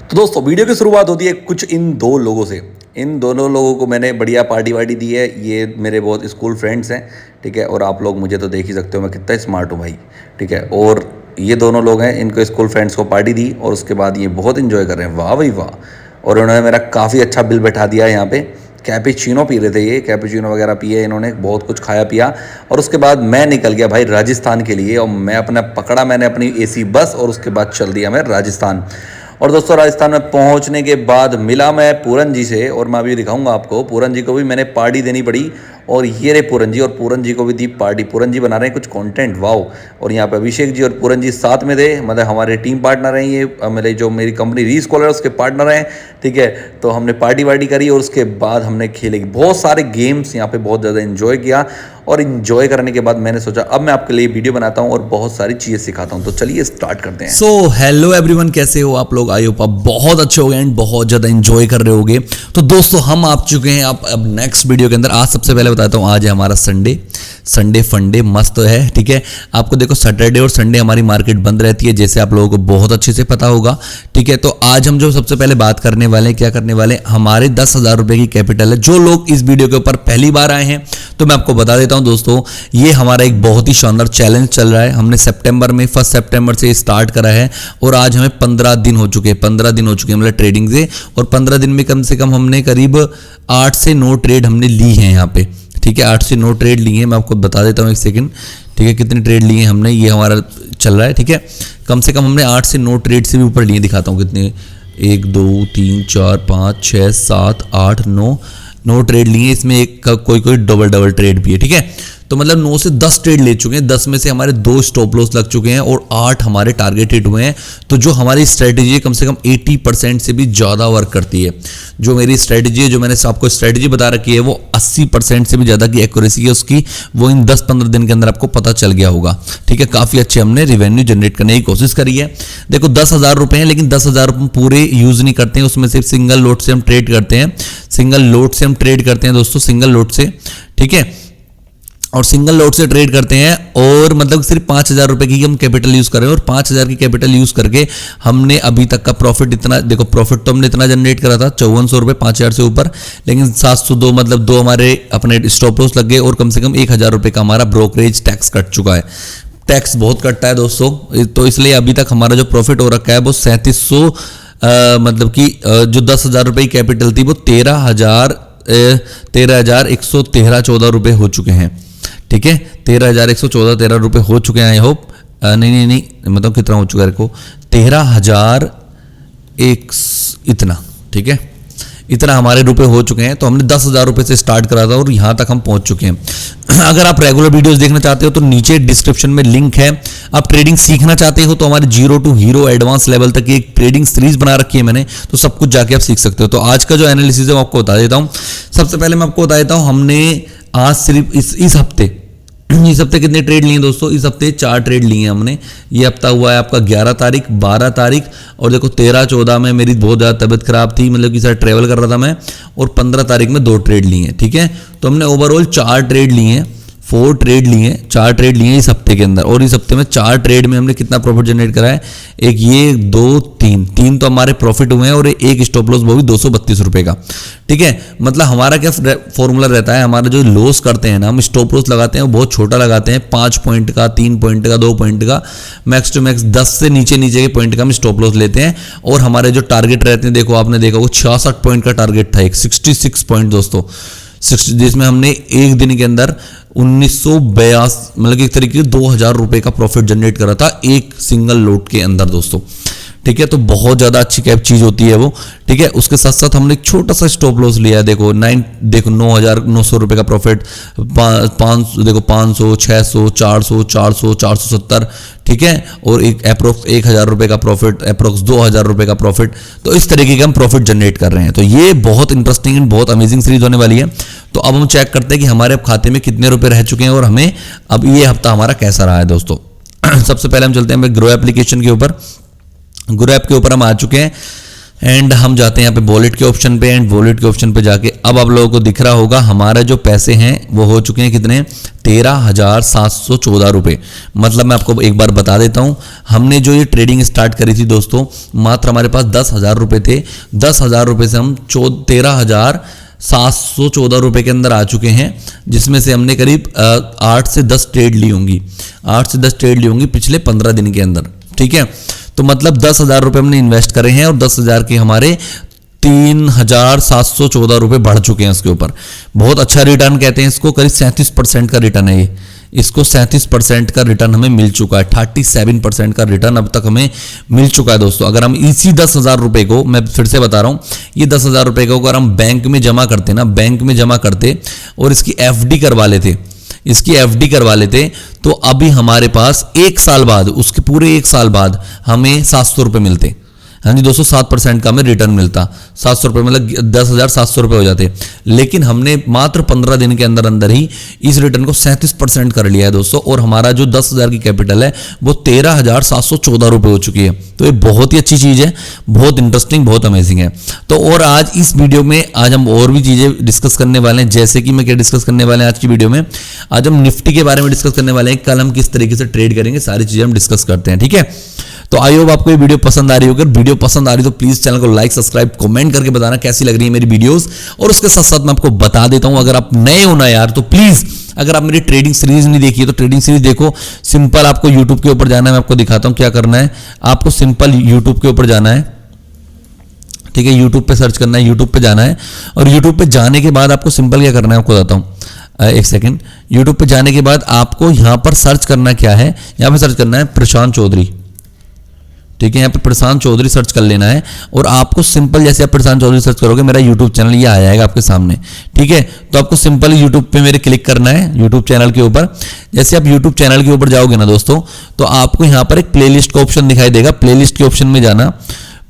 तो दोस्तों वीडियो की शुरुआत होती है कुछ इन दो लोगों से। इन दोनों लोगों को मैंने बढ़िया पार्टी वार्टी दी है। ये मेरे बहुत स्कूल फ्रेंड्स हैं, ठीक है। और आप लोग मुझे तो देख ही सकते हो मैं कितना स्मार्ट हूँ भाई, ठीक है। और ये दोनों लोग हैं, इनको स्कूल फ्रेंड्स को पार्टी दी और उसके बाद ये बहुत इन्जॉय कर रहे हैं। वाह भाई वाह। और उन्होंने मेरा काफ़ी अच्छा बिल बैठा दिया है यहाँ पे। कैपेचिनो पी रहे थे, ये कैपेचिनो वगैरह पिए इन्होंने, बहुत कुछ खाया पिया। और उसके बाद मैं निकल गया भाई राजस्थान के लिए। और मैं मैंने अपनी एसी बस और उसके बाद चल दिया मैं राजस्थान। और दोस्तों राजस्थान में पहुंचने के बाद मिला मैं पूरन जी से, और मैं अभी दिखाऊंगा आपको। पूरन जी को भी मैंने पार्टी देनी पड़ी, और ये रहे पूरन जी, और पूरन जी को भी दी पार्टी। पूरन जी बना रहे हैं कुछ कंटेंट, वाओ। और यहाँ पे अभिषेक जी और पूरन जी साथ में थे, मतलब हमारे टीम पार्टनर हैं ये, मेरे जो मेरी कंपनी रीस्कॉलर उसके पार्टनर हैं, ठीक है। तो हमने पार्टी वार्टी करी और उसके बाद हमने खेले बहुत सारे गेम्स यहाँ पे, बहुत ज़्यादा इन्जॉय किया। और इन्जॉय करने के बाद मैंने सोचा अब मैं आपके लिए वीडियो बनाता हूँ और बहुत सारी चीज़ें सिखाता हूँ। तो चलिए स्टार्ट करते हैं। सो हेलो एवरीवन, कैसे हो आप लोग? आई होप आप बहुत अच्छे हो गए एंड बहुत ज़्यादा एंजॉय कर रहे होगे। तो दोस्तों हम आ चुके हैं अब नेक्स्ट वीडियो के अंदर। आज सबसे पहले बताता हूँ, आज है हमारा संडे फंडे मस्त है, ठीक है। आपको देखो सैटरडे और संडे हमारी मार्केट बंद रहती है, जैसे आप लोगों को बहुत अच्छे से पता होगा, ठीक है। तो आज हम जो सबसे पहले बात करने वाले हैं, क्या करने वाले हैं, हमारे 10,000 रुपये की कैपिटल है। जो लोग इस वीडियो के ऊपर पहली बार आए हैं तो मैं आपको बता देता हूं दोस्तों, ये हमारा एक बहुत ही शानदार चैलेंज चल रहा है। हमने सितंबर में 1 सितंबर से स्टार्ट करा है और आज हमें 15 दिन हो चुके हैं, 15 दिन हो चुके हैं मतलब ट्रेडिंग से। और 15 दिन में कम से कम हमने करीब 8 से 9 ट्रेड हमने ली हैं यहाँ पे, ठीक है। 8 से 9 ट्रेड लिए हैं। मैं आपको बता देता हूँ एक सेकंड, ठीक है, कितने ट्रेड लिए हैं हमने, ये हमारा चल रहा है, ठीक है। कम से कम हमने 8 से 9 ट्रेड से भी ऊपर लिए, दिखाता हूँ कितने, 1 2 3 4 5 6 7 8 9 ट्रेड लिए। इसमें एक कोई डबल ट्रेड भी है, ठीक है। तो मतलब 9 से 10 ट्रेड ले चुके हैं, 10 में से हमारे 2 स्टॉप लॉस लग चुके हैं और 8 हमारे टारगेट हिट हुए हैं। तो जो हमारी स्ट्रेटेजी है कम से कम 80% से भी ज़्यादा वर्क करती है। जो मेरी स्ट्रेटेजी है, जो मैंने आपको स्ट्रेटेजी बता रखी है, वो 80% से भी ज़्यादा की एक्यूरेसी है उसकी, वो इन 10-15 दिन के अंदर आपको पता चल गया होगा, ठीक है। काफ़ी अच्छे हमने रिवेन्यू जनरेट करने की कोशिश करी है। देखो 10,000 रुपये हैं, लेकिन 10,000 रुपये पूरे यूज़ नहीं करते हैं, उसमें सिर्फ सिंगल लोट से हम ट्रेड करते हैं। सिंगल लोट से हम ट्रेड करते हैं दोस्तों, सिंगल लोट से, ठीक है। और सिंगल लोट से ट्रेड करते हैं, और मतलब सिर्फ 5,000 रुपए की हम कैपिटल यूज कर रहे हैं। और 5,000 की कैपिटल यूज करके हमने अभी तक का प्रॉफिट इतना, देखो प्रॉफिट तो हमने इतना जनरेट करा था 5400 रुपये 5,000 से ऊपर, लेकिन 702 मतलब 2 हमारे अपने स्टॉप लॉस लग गए, और कम से कम 1,000 रुपये का हमारा ब्रोकरेज टैक्स कट चुका है। टैक्स बहुत कटता है दोस्तों, तो इसलिए अभी तक हमारा जो प्रॉफिट हो रखा है वो 3700, मतलब कि जो 10,000 रुपये की कैपिटल थी वो 13,113 रुपये हो चुके हैं, ठीक है। 13,113 रुपये हो चुके हैं। आई होप नहीं मतलब कितना हो चुका है, देखो 13,000 इतना, ठीक है, इतना हमारे रुपए हो चुके हैं। तो हमने 10,000 रुपये से स्टार्ट करा था और यहाँ तक हम पहुँच चुके हैं। अगर आप रेगुलर वीडियोस देखना चाहते हो तो नीचे डिस्क्रिप्शन में लिंक है। आप ट्रेडिंग सीखना चाहते हो तो हमारे 0 to हीरो एडवांस लेवल तक की एक ट्रेडिंग सीरीज बना रखी है मैंने, तो सब कुछ जाके आप सीख सकते हो। तो आज का जो एनालिसिस है वो आपको बता देता हूँ। सबसे पहले मैं आपको बता देता हूँ, हमने आज सिर्फ इस हफ्ते कितने ट्रेड लिए दोस्तों? इस हफ्ते 4 ट्रेड लिए हैं हमने। ये हफ्ता हुआ है आपका 11 तारीख, 12 तारीख, और देखो 13-14 में मेरी बहुत ज़्यादा तबीयत खराब थी, मतलब कि सर ट्रैवल कर रहा था मैं, और 15 तारीख में 2 ट्रेड लिए हैं, ठीक है। तो हमने ओवरऑल 4 ट्रेड लिए हैं, 4 ट्रेड लिए हैं, 4 ट्रेड लिए हैं इस हफ्ते के अंदर। और इस हफ्ते में 4 ट्रेड में हमने कितना प्रॉफिट जनरेट करा है? एक ये, 2, 3 तो हमारे प्रॉफिट हुए हैं, और एक स्टॉप लॉस वो भी 232 रुपये का, ठीक है। मतलब हमारा क्या फॉर्मूला रहता है, हमारा जो लॉस करते हैं ना, हम स्टॉप लॉस लगाते हैं वो बहुत छोटा लगाते हैं, 5 पॉइंट का, 3 पॉइंट का, 2 पॉइंट का, मैक्स टू मैक्स 10 से नीचे के पॉइंट का हम स्टॉप लॉस लेते हैं। और हमारे जो टारगेट रहते हैं, देखो आपने देखा वो 66 पॉइंट का टारगेट था, एक 66 पॉइंट दोस्तों, जिसमें हमने एक दिन के अंदर 1982 मतलब एक तरीके से 2,000 रुपये का प्रॉफिट जनरेट करा था एक सिंगल लोट के अंदर दोस्तों, ठीक है। तो बहुत ज़्यादा अच्छी कैप चीज़ होती है वो, ठीक है। उसके साथ साथ हमने एक छोटा सा स्टॉप लॉस लिया है, देखो 9,900 रुपये का प्रॉफिट, 500, देखो 500, 600, 400, 400, 470, ठीक है। और एक अप्रोक्स 1,000 रुपये का प्रॉफिट, अप्रोक्स 2,000 रुपये का प्रॉफिट। तो इस तरीके के हम प्रॉफिट जनरेट कर रहे हैं। तो ये बहुत इंटरेस्टिंग एंड बहुत अमेजिंग सीरीज होने वाली है। तो अब हम चेक करते हैं कि हमारे अब खाते में कितने रुपए रह चुके हैं और हमें अब ये हफ्ता हमारा कैसा रहा है दोस्तों। सबसे पहले हम चलते हैं ग्रो एप्लीकेशन के ऊपर। ग्रो ऐप के ऊपर हम आ चुके हैं। एंड हम जाते हैं यहाँ पे वॉलेट के ऑप्शन पे। एंड वॉलेट के ऑप्शन पे जाके अब आप लोगों को दिख रहा होगा हमारा जो पैसे हैं वो हो चुके हैं कितने, 13,714 रुपये। मतलब मैं आपको एक बार बता देता हूँ, हमने जो ये ट्रेडिंग स्टार्ट करी थी दोस्तों, मात्र हमारे पास 10,000 रुपये थे। 10,000 रुपये से हम 13,714 रुपये के अंदर आ चुके हैं, जिसमें से हमने करीब 8 से 10 ट्रेड ली होंगी, 8 से 10 ट्रेड ली होंगी पिछले 15 दिन के अंदर। ठीक है, तो मतलब 10,000 रुपये हमने इन्वेस्ट करे हैं और 10,000 के हमारे 3,714 रुपये बढ़ चुके हैं उसके ऊपर। बहुत अच्छा रिटर्न कहते हैं इसको, करीब 37% का रिटर्न है ये। इसको 37% का रिटर्न हमें मिल चुका है, 37% का रिटर्न अब तक हमें मिल चुका है दोस्तों। अगर हम इसी 10,000 रुपये को, मैं फिर से बता रहा हूँ, ये 10,000 रुपये को अगर हम बैंक में जमा करते ना, बैंक में जमा करते और इसकी FD करवा लेते, इसकी FD करवा लेते, तो अभी हमारे पास 1 साल बाद, उसके पूरे 1 साल बाद हमें 700 रुपये मिलते। हाँ जी दोस्तों, 7% का हमें रिटर्न मिलता। 700 रुपये मतलब 10,700 रुपये हो जाते। लेकिन हमने मात्र 15 दिन के अंदर अंदर ही इस रिटर्न को 37% कर लिया है दोस्तों, और हमारा जो 10,000 की कैपिटल है वो 13,714 रुपये हो चुकी है। तो ये बहुत ही अच्छी चीज़ है, बहुत इंटरेस्टिंग, बहुत अमेजिंग है। तो और आज इस वीडियो में आज हम और भी चीज़ें डिस्कस करने वाले हैं। जैसे कि मैं क्या डिस्कस करने वाले हैं आज की वीडियो में, आज हम निफ्टी के बारे में डिस्कस करने वाले हैं। कल हम किस तरीके से ट्रेड करेंगे, सारी चीज़ें हम डिस्कस करते हैं। ठीक है, तो आई होप आपको ये वीडियो पसंद आ रही होगी। वीडियो पसंद आ रही तो प्लीज चैनल को लाइक, सब्सक्राइब, कमेंट करके बताना कैसी लग रही है मेरी वीडियोस। और उसके साथ साथ मैं आपको बता देता हूं, अगर आप नए हो ना यार, तो प्लीज अगर आप मेरी ट्रेडिंग सीरीज नहीं देखी है तो ट्रेडिंग सीरीज देखो। सिंपल आपको यूट्यूब के ऊपर जाना है, मैं आपको दिखाता हूं क्या करना है। आपको सिंपल यूट्यूब के ऊपर जाना है, ठीक है, यूट्यूब पे सर्च करना है, यूट्यूब पे जाना है। और यूट्यूब पे जाने के बाद आपको सिंपल क्या करना है, आपको बताता हूं, एक सेकेंड। यूट्यूब पे जाने के बाद आपको यहां पर सर्च करना क्या है, यहां पे सर्च करना है प्रशांत चौधरी। ठीक है, यहाँ पे प्रशांत चौधरी सर्च कर लेना है और आपको सिंपल, जैसे आप प्रशांत चौधरी सर्च करोगे मेरा यूट्यूब चैनल ये आ जाएगा आपके सामने। ठीक है, तो आपको सिंपल यूट्यूब पे मेरे क्लिक करना है, यूट्यूब चैनल के ऊपर। जैसे आप यूट्यूब चैनल के ऊपर जाओगे ना दोस्तों, तो आपको यहाँ पर एक प्लेलिस्ट का ऑप्शन दिखाई देगा। प्लेलिस्ट के ऑप्शन में जाना,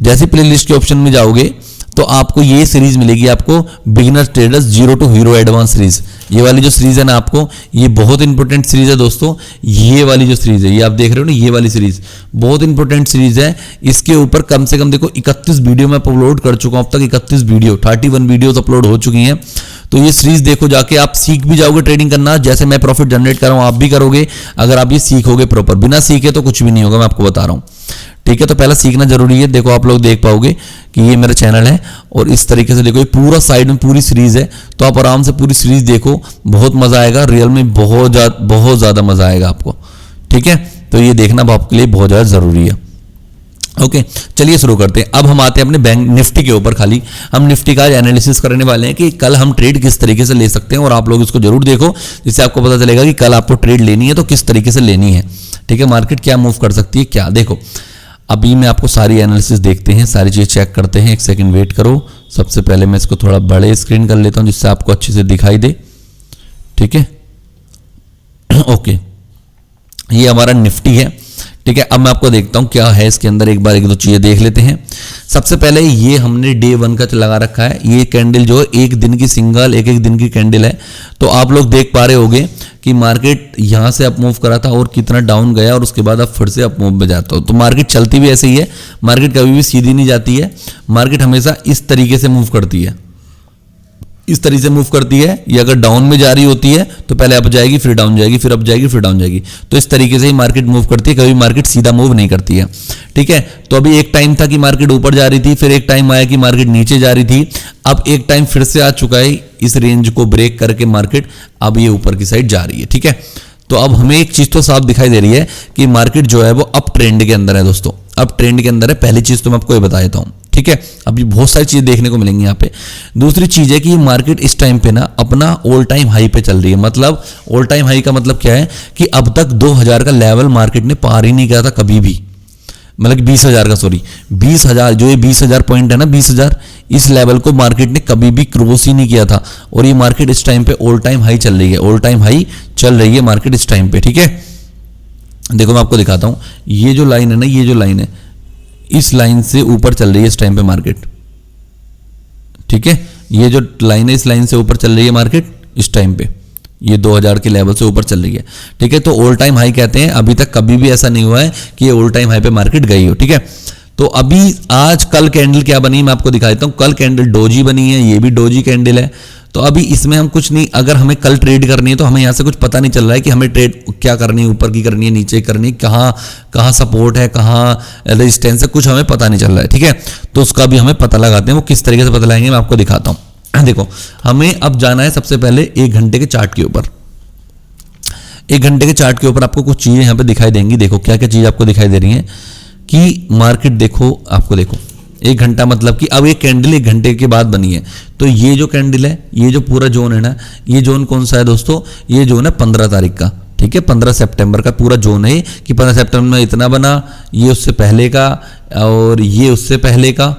जैसे प्लेलिस्ट के ऑप्शन में जाओगे तो आपको ये सीरीज मिलेगी, आपको beginner traders 0 to hero advance series. ये वाली जो सीरीज है ना, आपको ये बहुत इंपॉर्टेंट सीरीज है दोस्तों। ये वाली जो सीरीज है, ये आप देख रहे हो ना, ये वाली सीरीज बहुत इंपॉर्टेंट सीरीज है। इसके ऊपर कम से कम देखो 31 वीडियो मैं अपलोड कर चुका हूं अब तक, 31 वीडियो, 31 वीडियोस अपलोड हो चुकी हैं। तो ये सीरीज देखो जाके, आप सीख भी जाओगे ट्रेडिंग करना, जैसे मैं प्रॉफिट जनरेट कर रहा हूं आप भी करोगे, अगर आप ये सीखोगे प्रॉपर। बिना सीखे तो कुछ भी नहीं होगा, मैं आपको बता रहा हूं। ठीक है, तो पहला सीखना जरूरी है। देखो आप लोग देख पाओगे कि ये मेरा चैनल है और इस तरीके से देखो ये पूरा साइड में पूरी सीरीज है। तो आप आराम से पूरी सीरीज देखो, बहुत मजा आएगा, रियल में बहुत ज्यादा मजा आएगा आपको। ठीक है, तो ये देखना आपके लिए बहुत ज्यादा जरूरी है। ओके, चलिए शुरू करते हैं। अब हम आते हैं अपने बैंक निफ्टी के ऊपर। खाली हम निफ्टी का एनालिसिस करने वाले हैं कि कल हम ट्रेड किस तरीके से ले सकते हैं, और आप लोग इसको जरूर देखो, जिससे आपको पता चलेगा कि कल आपको ट्रेड लेनी है तो किस तरीके से लेनी है। ठीक है, मार्केट क्या मूव कर सकती है क्या। देखो अभी मैं आपको सारी एनालिसिस देखते हैं, सारी चीज़ चेक करते हैं। एक सेकंड वेट करो। सबसे पहले मैं इसको थोड़ा बड़े स्क्रीन कर लेता हूं जिससे आपको अच्छे से दिखाई दे। ठीक है, ओके, ये हमारा निफ्टी है। ठीक है, अब मैं आपको देखता हूं क्या है इसके अंदर, एक बार एक दो चीजें देख लेते हैं। सबसे पहले ये हमने डे 1 का लगा रखा है। ये कैंडल जो है एक दिन की सिंगल, एक दिन की कैंडल है। तो आप लोग देख पा रहे होगे कि मार्केट यहां से अप मूव करा था और कितना डाउन गया, और उसके बाद अब फिर से अप मूव में जाता हो। तो मार्केट चलती भी ऐसे ही है, मार्केट कभी भी सीधी नहीं जाती है, मार्केट हमेशा इस तरीके से मूव करती है, इस तरीके से मूव करती है। ये अगर डाउन में जा रही होती है तो पहले अप जाएगी, फिर डाउन जाएगी, फिर अप जाएगी, फिर डाउन जाएगी। तो इस तरीके से ही मार्केट मूव करती है, कभी मार्केट सीधा मूव नहीं करती है। ठीक है, तो अभी एक टाइम था कि मार्केट ऊपर जा रही थी, फिर एक टाइम आया कि मार्केट नीचे जा रही थी। अब एक टाइम फिर से आ चुका है, इस रेंज को ब्रेक करके मार्केट अब ये ऊपर की साइड जा रही है। ठीक है, तो अब हमें एक चीज तो साफ दिखाई दे रही है कि मार्केट जो है वो अप ट्रेंड के अंदर है दोस्तों, अप ट्रेंड के अंदर है। पहली चीज तो मैं आपको ये बता देता हूं। ठीक है, अभी बहुत सारी चीजें देखने को मिलेंगी यहाँ पे। दूसरी चीज है कि ये मार्केट इस टाइम पे ना अपना ऑल टाइम हाई पे चल रही है। मतलब ऑल टाइम हाई का मतलब क्या है कि अब तक 2000 का लेवल मार्केट ने पार ही नहीं किया था कभी भी। मतलब 20,000 का, सॉरी 20,000, जो ये 20,000 पॉइंट है ना, 20,000, इस लेवल को मार्केट ने कभी भी क्रॉस ही नहीं किया था। और ये मार्केट इस टाइम पे ऑल टाइम हाई चल रही है, ऑल टाइम हाई चल रही है मार्केट इस टाइम पे। ठीक है, देखो मैं आपको दिखाता हूं, ये जो लाइन है ना, ये जो लाइन है, इस लाइन से ऊपर चल रही है इस टाइम पे मार्केट। ठीक है, ये जो लाइन है इस लाइन से ऊपर चल रही है मार्केट इस टाइम पे, ये 2000 के लेवल से ऊपर चल रही है। ठीक है, तो ऑल टाइम हाई कहते हैं। अभी तक कभी भी ऐसा नहीं हुआ है कि ये ऑल टाइम हाई पे मार्केट गई हो। ठीक है, तो अभी आज कल कैंडल क्या बनी मैं आपको दिखा देता हूं। कल कैंडल डोजी बनी है, ये भी डोजी कैंडल है। तो अभी इसमें हम कुछ नहीं, अगर हमें कल ट्रेड करनी है तो हमें यहाँ से कुछ पता नहीं चल रहा है कि हमें ट्रेड क्या करनी है, ऊपर की करनी है, नीचे करनी है, कहाँ सपोर्ट है, कहाँ रेजिस्टेंस है, कुछ हमें पता नहीं चल रहा है। ठीक है, तो उसका भी हमें पता लगाते हैं। वो किस तरीके से पता लगाएंगे मैं आपको दिखाता हूँ। देखो, हमें अब जाना है सबसे पहले 1 घंटे के चार्ट के ऊपर। 1 घंटे के चार्ट के ऊपर आपको कुछ चीज़ें यहाँ पे दिखाई देंगी। देखो क्या क्या चीज़ आपको दिखाई दे रही है कि मार्केट देखो, आपको देखो 1 घंटा मतलब कि अब एक कैंडल 1 घंटे के बाद बनी है। तो ये जो कैंडल है, ये जो पूरा जोन है ना, ये जोन कौन सा है दोस्तों? ये जोन है 15 तारीख का। ठीक है, 15 सितंबर का पूरा जोन है कि 15 सितंबर में इतना बना, ये उससे पहले का और ये उससे पहले का।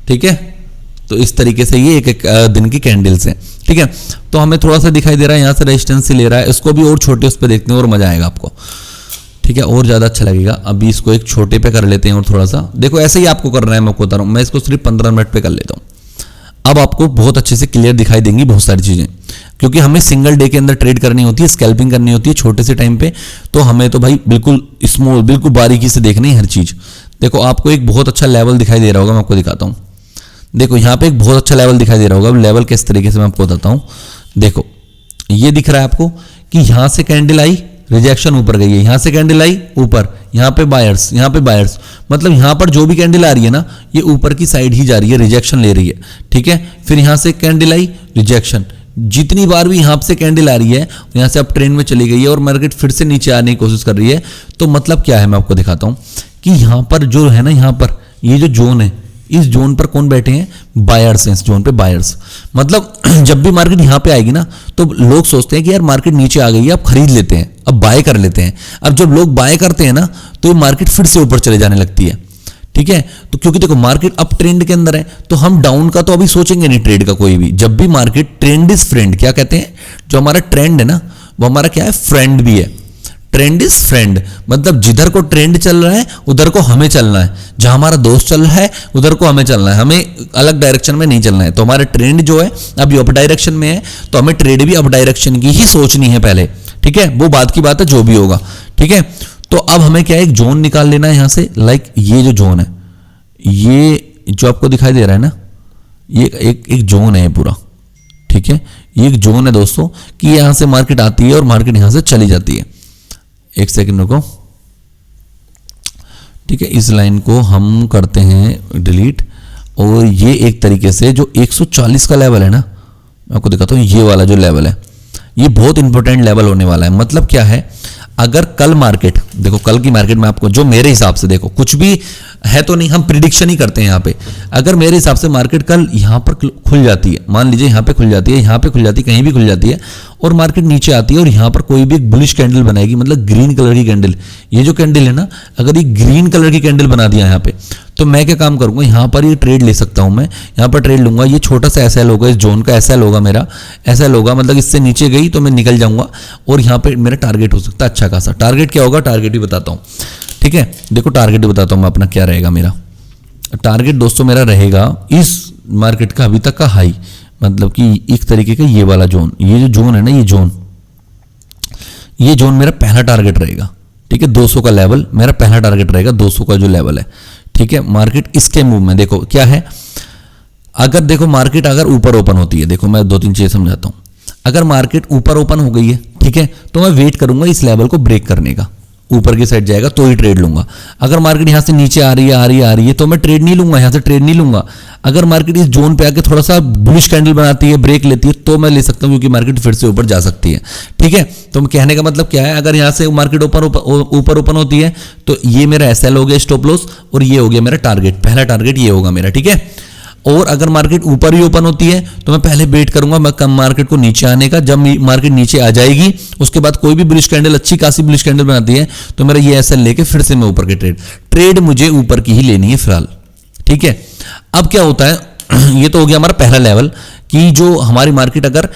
ठीक है, तो इस तरीके से ये एक दिन की कैंडल्स हैं। ठीक है, तो हमें थोड़ा सा दिखाई दे रहा है यहाँ से रेजिस्टेंस से ले रहा है, इसको भी और छोटे उस पर देखते हैं और मजा आएगा आपको। ठीक है, और ज़्यादा अच्छा लगेगा। अभी इसको एक छोटे पे कर लेते हैं और थोड़ा सा देखो, ऐसे ही आपको करना है। मैं आपको बता रहा हूँ, मैं इसको सिर्फ 15 मिनट पे कर लेता हूँ। अब आपको बहुत अच्छे से क्लियर दिखाई देंगी बहुत सारी चीज़ें, क्योंकि हमें सिंगल डे के अंदर ट्रेड करनी होती है, स्कैल्पिंग करनी होती है छोटे से टाइम पे। तो हमें तो भाई बिल्कुल स्मॉल, बिल्कुल बारीकी से देखनी है हर चीज़। देखो, आपको एक बहुत अच्छा लेवल दिखाई दे रहा होगा, मैं आपको दिखाता हूँ। देखो यहाँ पे एक बहुत अच्छा लेवल दिखाई दे रहा होगा। लेवल किस तरीके से मैं आपको बताता हूँ। देखो, ये दिख रहा है आपको कि यहाँ से कैंडल आई, रिजेक्शन ऊपर गई है, यहाँ से कैंडल आई ऊपर, यहाँ पे बायर्स, यहाँ पे बायर्स, मतलब यहाँ पर जो भी कैंडल आ रही है ना, ये ऊपर की साइड ही जा रही है, रिजेक्शन ले रही है। ठीक है, फिर यहाँ से कैंडल आई, रिजेक्शन। जितनी बार भी यहाँ से कैंडल आ रही है, यहाँ से अब ट्रेंड में चली गई है और मार्केट फिर से नीचे आने की कोशिश कर रही है। तो मतलब क्या है, मैं आपको दिखाता हूँ कि यहाँ पर जो है ना, यहाँ पर ये जो जोन है, इस जोन पर कौन बैठे हैं? बायर्स हैं। इस जोन पे बायर्स, मतलब जब भी मार्केट यहाँ पे आएगी ना, तो लोग सोचते हैं कि यार मार्केट नीचे आ गई है, अब खरीद लेते हैं, अब बाय कर लेते हैं। अब जब लोग बाय करते हैं ना, तो ये मार्केट फिर से ऊपर चले जाने लगती है। ठीक है, तो क्योंकि देखो मार्केट अप ट्रेंड के अंदर है, तो हम डाउन का तो अभी सोचेंगे नहीं ट्रेड का कोई भी। जब भी मार्केट, ट्रेंड इज फ्रेंड, क्या कहते हैं? जो हमारा ट्रेंड है ना, वो हमारा क्या है? फ्रेंड भी है। ट्रेंड इज फ्रेंड, मतलब जिधर को ट्रेंड चल रहा है उधर को हमें चलना है। जहां हमारा दोस्त चल रहा है उधर को हमें चलना है, हमें अलग डायरेक्शन में नहीं चलना है। तो हमारा ट्रेंड जो है अभी अप डायरेक्शन में है, तो हमें ट्रेड भी अप डायरेक्शन की ही सोचनी है पहले। ठीक है, वो बात की बात है, जो भी होगा। ठीक है, तो अब हमें क्या है? एक जोन निकाल लेना है यहाँ से। लाइक ये जो जोन है, ये जो आपको दिखाई दे रहा है ना, ये एक जोन है पूरा। ठीक है, ये एक जोन है दोस्तों कि यहां से मार्केट आती है और मार्केट यहां से चली जाती है। एक सेकंड रुको। ठीक है, इस लाइन को हम करते हैं डिलीट। और ये एक तरीके से जो 140 का लेवल है ना, मैं आपको दिखाता हूँ। ये वाला जो लेवल है, ये बहुत इंपॉर्टेंट लेवल होने वाला है। मतलब क्या है, अगर कल मार्केट, देखो कल की मार्केट में आपको जो मेरे हिसाब से, देखो कुछ भी है तो नहीं, हम प्रिडिक्शन ही करते हैं यहाँ पे। अगर मेरे हिसाब से मार्केट कल यहाँ पर खुल जाती है, मान लीजिए यहाँ पे खुल जाती है, यहाँ पे खुल जाती है, कहीं भी खुल जाती है, और मार्केट नीचे आती है और यहाँ पर कोई भी एक बुलिश कैंडल बनाएगी, मतलब ग्रीन कलर की कैंडल, ये जो कैंडल है ना, अगर ये ग्रीन कलर की कैंडल बना दिया यहाँ पे, तो मैं क्या काम करूंगा? यहाँ पर ये ट्रेड ले सकता हूँ मैं, यहाँ पर ट्रेड लूंगा। ये छोटा सा एसएल होगा, इस जोन का एसएल होगा मेरा, एसएल होगा, मतलब इससे नीचे गई तो मैं निकल जाऊंगा और यहाँ पे मेरा टारगेट हो सकता है अच्छा खासा। टारगेट क्या होगा? टारगेट भी बताता हूँ। ठीक है, देखो टारगेट भी बताता हूँ मैं अपना क्या रहेगा। मेरा टारगेट दोस्तों मेरा रहेगा इस मार्केट का अभी तक का हाई, मतलब कि एक तरीके का ये वाला जोन, ये जो जोन है ना, ये जोन मेरा पहला टारगेट रहेगा। ठीक है, 200 का लेवल मेरा पहला टारगेट रहेगा, 200 का जो लेवल है। ठीक है, मार्केट इसके मूव में देखो क्या है, अगर देखो मार्केट अगर ऊपर ओपन होती है, देखो मैं 2-3 चीजें समझाता हूं। अगर मार्केट ऊपर ओपन हो गई है, ठीक है, तो मैं वेट करूंगा इस लेवल को ब्रेक करने का, ऊपर की साइड जाएगा तो ही ट्रेड लूंगा। अगर मार्केट यहां से नीचे आ रही है तो मैं ट्रेड नहीं लूंगा, यहां से ट्रेड नहीं लूंगा। अगर मार्केट इस जोन पे आके थोड़ा सा बुलिश कैंडल बनाती है, ब्रेक लेती है, तो मैं ले सकता हूं, क्योंकि मार्केट फिर से ऊपर जा सकती है। ठीक है, तो मैं कहने का मतलब क्या है, अगर यहां से मार्केट ऊपर ओपन होती है तो ये मेरा एसएल हो गया, स्टॉप लॉस, और ये हो गया मेरा टारगेट, पहला टारगेट ये होगा मेरा। ठीक है, और अगर मार्केट ऊपर ही ओपन होती है तो मैं पहले वेट करूंगा मैं कम मार्केट को नीचे आने का। जब मार्केट नीचे आ जाएगी उसके बाद कोई भी बुलिश कैंडल, अच्छी खासी बुलिश कैंडल बनाती है, तो मेरा ये एसएल लेके फिर से मैं ऊपर के ट्रेड मुझे ऊपर की ही लेनी है फिलहाल। ठीक है, अब क्या होता है, ये तो हो गया हमारा पहला लेवल कि जो हमारी मार्केट अगर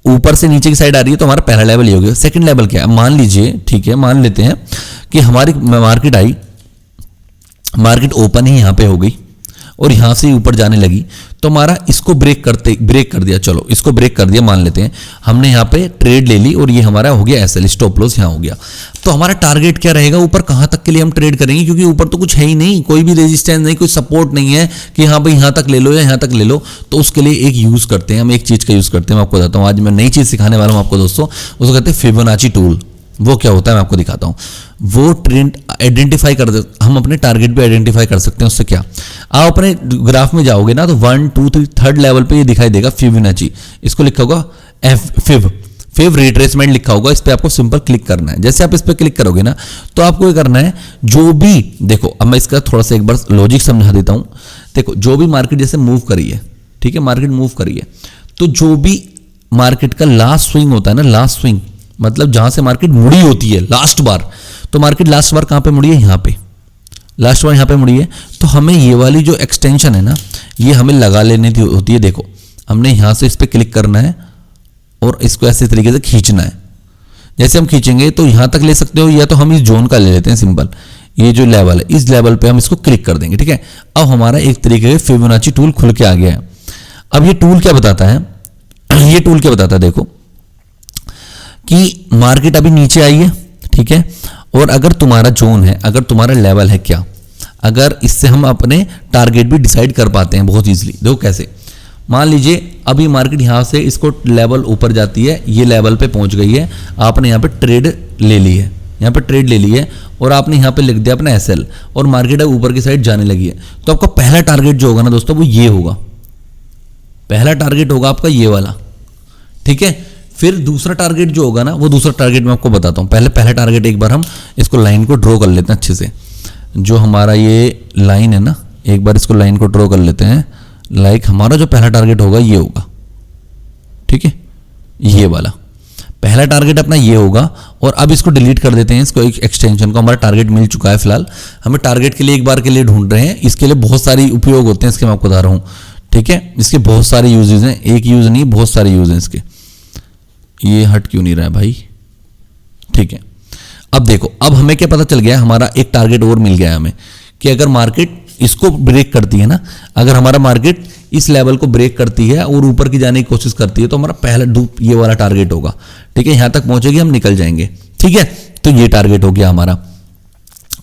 ऊपर से नीचे की साइड आ रही है तो हमारा पहला लेवल ये हो गया। सेकंड लेवल क्या है, मान लीजिए, ठीक है, मान लेते हैं कि हमारी मार्केट आई, मार्केट ओपन ही यहां पे हो गई, और यहाँ से ऊपर जाने लगी तो हमारा इसको ब्रेक कर दिया, चलो इसको ब्रेक कर दिया मान लेते हैं, हमने यहाँ पे ट्रेड ले ली और ये हमारा हो गया एसएल, स्टॉप लॉस यहाँ हो गया। तो हमारा टारगेट क्या रहेगा, ऊपर कहाँ तक के लिए हम ट्रेड करेंगे, क्योंकि ऊपर तो कुछ है ही नहीं, कोई भी रेजिस्टेंस नहीं, कोई सपोर्ट नहीं है कि हाँ भाई यहाँ तक ले लो या यहाँ तक ले लो। तो उसके लिए एक यूज़ करते हैं हम, एक चीज़ का यूज़ करते हैं, मैं आपको बताता हूँ। आज मैं नई चीज़ सिखाने वाला हूँ आपको दोस्तों, उसको कहते हैं फिबोनाची टूल। वो क्या होता है मैं आपको दिखाता हूँ। वो ट्रेंड आइडेंटिफाई कर दे, हम अपने टारगेट भी आइडेंटिफाई कर सकते हैं उससे। क्या आप अपने ग्राफ में जाओगे ना तो 1 2 3 थर्ड लेवल पे ये दिखाई देगा फिबोनाची, इसको लिखा होगा फिब रिट्रेसमेंट लिखा होगा, इस पर आपको सिंपल क्लिक करना है। जैसे आप इस पर क्लिक करोगे ना तो आपको ये करना है, जो भी देखो, अब मैं इसका थोड़ा सा एक बार लॉजिक समझा देता हूँ। देखो जो भी मार्केट जैसे मूव करी है, ठीक है, मार्केट मूव करी है, तो जो भी मार्केट का लास्ट स्विंग होता है ना, लास्ट स्विंग मतलब जहां से मार्केट मुड़ी होती है लास्ट बार, तो मार्केट लास्ट बार कहां पे मुड़ी है, यहां पे लास्ट बार यहां पे मुड़ी है। तो हमें ये वाली जो एक्सटेंशन है ना, ये हमें लगा लेनी होती है। देखो हमने यहां से इस पर क्लिक करना है और इसको ऐसे तरीके से खींचना है। जैसे हम खींचेंगे तो यहां तक ले सकते हो, या तो हम इस जोन का ले लेते हैं सिंपल, ये जो लेवल है इस लेवल पे हम इसको क्लिक कर देंगे, ठीक है। अब हमारा एक तरीके से फिबोनाची टूल खुल के आ गया है। अब ये टूल क्या बताता है, ये टूल क्या बताता है, देखो कि मार्केट अभी नीचे आई है, ठीक है, और अगर तुम्हारा जोन है, अगर तुम्हारा लेवल है क्या, अगर इससे हम अपने टारगेट भी डिसाइड कर पाते हैं बहुत इजीली। देखो कैसे, मान लीजिए अभी मार्केट यहाँ से इसको लेवल ऊपर जाती है, ये लेवल पे पहुंच गई है, आपने यहाँ पे ट्रेड ले ली है, यहाँ पे ट्रेड ले ली है और आपने यहाँ पे लिख दिया अपना एसएल, और मार्केट अब ऊपर की साइड जाने लगी है। तो आपका पहला टारगेट जो होगा ना दोस्तों, वो ये होगा, पहला टारगेट होगा आपका ये वाला, ठीक है। फिर दूसरा टारगेट जो होगा ना, वो दूसरा टारगेट मैं आपको बताता हूँ। पहला टारगेट एक बार हम इसको लाइन को ड्रॉ कर लेते हैं अच्छे से। जो हमारा ये लाइन है ना, एक बार इसको लाइन को ड्रॉ कर लेते हैं। लाइक हमारा जो पहला टारगेट होगा ये होगा, ठीक है, ये वाला पहला टारगेट अपना ये होगा। और अब इसको डिलीट कर देते हैं, इसको एक एक्सटेंशन को, हमारा टारगेट मिल चुका है। फिलहाल हमें टारगेट के लिए एक बार के लिए ढूंढ रहे हैं, इसके लिए बहुत सारी उपयोग होते हैं इसके, मैं आपको बता रहा हूँ, ठीक है। इसके बहुत सारे यूजेज हैं, एक यूज नहीं बहुत सारे यूज हैं इसके। ये हट क्यों नहीं रहा है भाई, ठीक है। अब देखो, अब हमें क्या पता चल गया, हमारा एक टारगेट और मिल गया है हमें, कि अगर मार्केट इसको ब्रेक करती है ना, अगर हमारा मार्केट इस लेवल को ब्रेक करती है और ऊपर की जाने की कोशिश करती है, तो हमारा पहला ये वाला टारगेट होगा, ठीक है। यहां तक पहुंचेगी, हम निकल जाएंगे, ठीक है। तो ये टारगेट हो गया हमारा,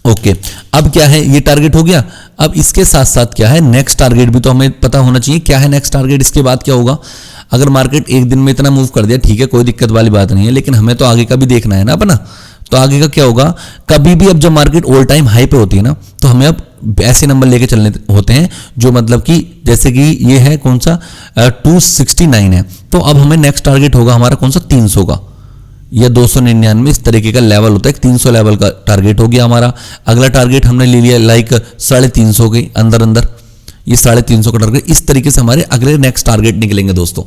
ओके। अब क्या है, ये टारगेट हो गया। अब इसके साथ साथ क्या है, नेक्स्ट टारगेट भी तो हमें पता होना चाहिए, क्या है नेक्स्ट टारगेट, इसके बाद क्या होगा। अगर मार्केट एक दिन में इतना मूव कर दिया, ठीक है, कोई दिक्कत वाली बात नहीं है, लेकिन हमें तो आगे का भी देखना है ना अपना। तो आगे का क्या होगा, कभी भी अब जब मार्केट ऑल टाइम हाई पे होती है ना, तो हमें अब ऐसे नंबर लेके चलने होते हैं जो मतलब कि जैसे कि ये है कौन सा 269 है, तो अब हमें नेक्स्ट टारगेट होगा हमारा कौन सा 300 का या 299, इस तरीके का लेवल होता है। 300 लेवल का टारगेट हो गया हमारा। अगला टारगेट हमने ले लिया लाइक 350 के अंदर, ये 350 का टारगेट। इस तरीके से हमारे अगले नेक्स्ट टारगेट निकलेंगे दोस्तों,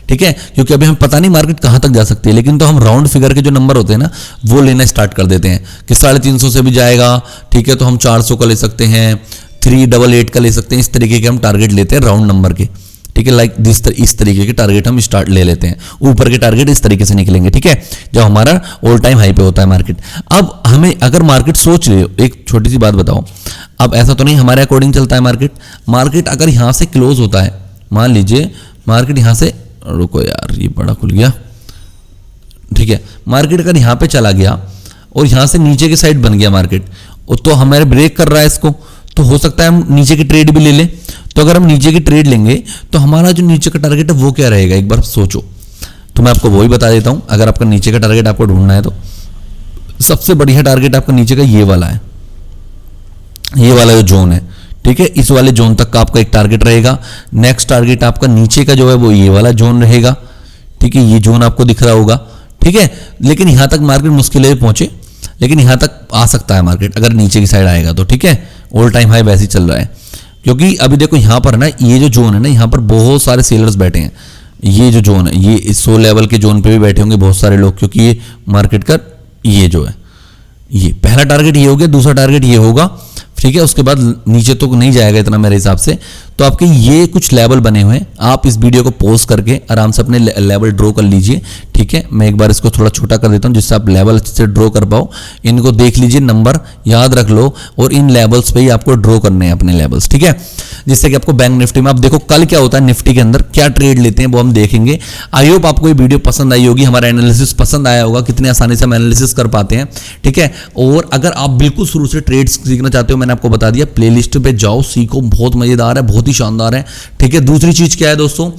ठीक है। क्योंकि अभी हम पता नहीं मार्केट कहां तक जा सकती है, लेकिन तो हम राउंड फिगर के जो नंबर होते हैं ना, वो लेना स्टार्ट कर देते हैं कि 350 से भी जाएगा, ठीक है, तो हम 400 का ले सकते हैं, 388 का ले सकते हैं। इस तरीके के हम टारगेट लेते हैं राउंड नंबर के, ठीक है। लाइक इस तरीके के टारगेट हम स्टार्ट ले लेते हैं। ऊपर के टारगेट इस तरीके से निकलेंगे, ठीक है, जब हमारा ऑल टाइम हाई पे होता है मार्केट। अब हमें अगर मार्केट सोच रहे हो, एक छोटी सी बात बताओ, अब ऐसा तो नहीं हमारे अकॉर्डिंग चलता है मार्केट अगर यहां से क्लोज होता है, मान लीजिए मार्केट यहां से, रुको यार ये बड़ा खुल गया, ठीक है, मार्केट अगर यहां पे चला गया और यहां से नीचे की साइड बन गया मार्केट, तो हमारे ब्रेक कर रहा है इसको, तो हो सकता है हम नीचे की ट्रेड भी ले लें। तो अगर हम नीचे की ट्रेड लेंगे तो हमारा जो नीचे का टारगेट है वो क्या रहेगा, एक बार सोचो। तो मैं आपको वही बता देता हूं, अगर आपका नीचे का टारगेट आपको ढूंढना है तो सबसे बढ़िया टारगेट आपका नीचे का ये वाला है, ये वाला जो जोन है, ठीक है। इस वाले जोन तक का आपका एक टारगेट रहेगा। नेक्स्ट टारगेट आपका नीचे का जो है वो ये वाला जोन रहेगा, ठीक है, ये जोन आपको दिख रहा होगा, ठीक है। लेकिन यहां तक मार्केट मुश्किल है पहुंचे, लेकिन यहां तक आ सकता है मार्केट अगर नीचे की साइड आएगा तो, ठीक है। ऑल टाइम हाई वैसे ही चल रहा है, क्योंकि अभी देखो यहां पर ना, ये जो जोन है ना, यहां पर बहुत सारे सेलर्स बैठे हैं। ये जो जोन है, ये 100 लेवल के जोन पे भी बैठे होंगे बहुत सारे लोग, क्योंकि ये मार्केट का ये जो है, ये पहला टारगेट ये हो गया, दूसरा टारगेट ये होगा, ठीक है। उसके बाद नीचे तो नहीं जाएगा इतना मेरे हिसाब से, तो आपके ये कुछ लेवल बने हुए हैं, आप इस वीडियो को पॉज करके आराम से अपने लेवल ड्रॉ कर लीजिए। ठीक है, मैं एक बार इसको थोड़ा छोटा कर देता हूं जिससे आप लेवल अच्छे से ड्रॉ कर पाओ। इनको देख लीजिए, नंबर याद रख लो और इन लेवल्स पे ही आपको ड्रॉ करने हैं अपने लेवल्स। ठीक है, जिससे कि आपको बैंक निफ्टी में आप देखो कल क्या होता है, निफ्टी के अंदर क्या ट्रेड लेते हैं वो हम देखेंगे। आई होप आपको ये वीडियो पसंद आई होगी, हमारा एनालिसिस पसंद आया होगा, कितने आसानी से हम एनालिसिस कर पाते हैं। ठीक है, और अगर आप बिल्कुल शुरू से ट्रेड सीखना चाहते हो, मैंने आपको बता दिया, प्लेलिस्ट पे जाओ, सीखो, बहुत मजेदार है, बहुत ही शानदार है। ठीक है, दूसरी चीज क्या है दोस्तों,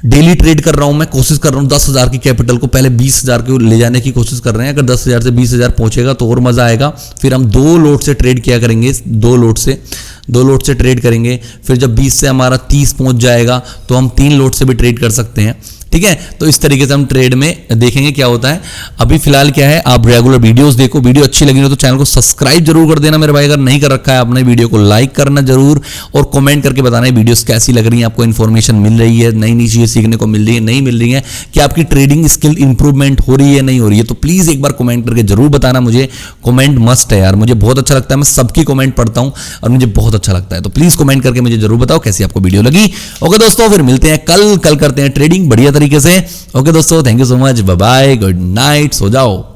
डेली ट्रेड कर रहा हूं मैं, कोशिश कर रहा हूं 10,000 की कैपिटल को पहले 20,000 को ले जाने की कोशिश कर रहे हैं। अगर 10,000 से 20,000 पहुंचेगा तो और मजा आएगा। फिर हम 2 लोट से ट्रेड किया करेंगे, 2 लोट से ट्रेड करेंगे। फिर जब 20 से हमारा 30 पहुंच जाएगा तो हम 3 लोट से भी ट्रेड कर सकते हैं। ठीक है, तो इस तरीके से हम ट्रेड में देखेंगे क्या होता है। अभी फिलहाल क्या है, आप रेगुलर वीडियोस देखो, वीडियो अच्छी लगी हो तो चैनल को सब्सक्राइब जरूर कर देना मेरे भाई, अगर नहीं कर रखा है आपने। वीडियो को लाइक करना जरूर और कमेंट करके बताना वीडियोस कैसी लग रही है, आपको इन्फॉर्मेशन मिल रही है, नई नई चीजें सीखने को मिल रही है, नहीं मिल रही है, कि आपकी ट्रेडिंग स्किल इंप्रूवमेंट हो रही है, नहीं हो रही है। तो प्लीज एक बार कमेंट करके जरूर बताना मुझे। कमेंट मस्ट है यार, मुझे बहुत अच्छा लगता है, मैं सबकी कमेंट पढ़ता हूं और मुझे बहुत अच्छा लगता है। तो प्लीज कमेंट करके मुझे जरूर बताओ कैसी आपको वीडियो लगी। ओके दोस्तों, फिर मिलते हैं कल करते हैं ट्रेडिंग बढ़िया तरीके से। ओके दोस्तों, thank you so much, bye bye, good night, सो जाओ।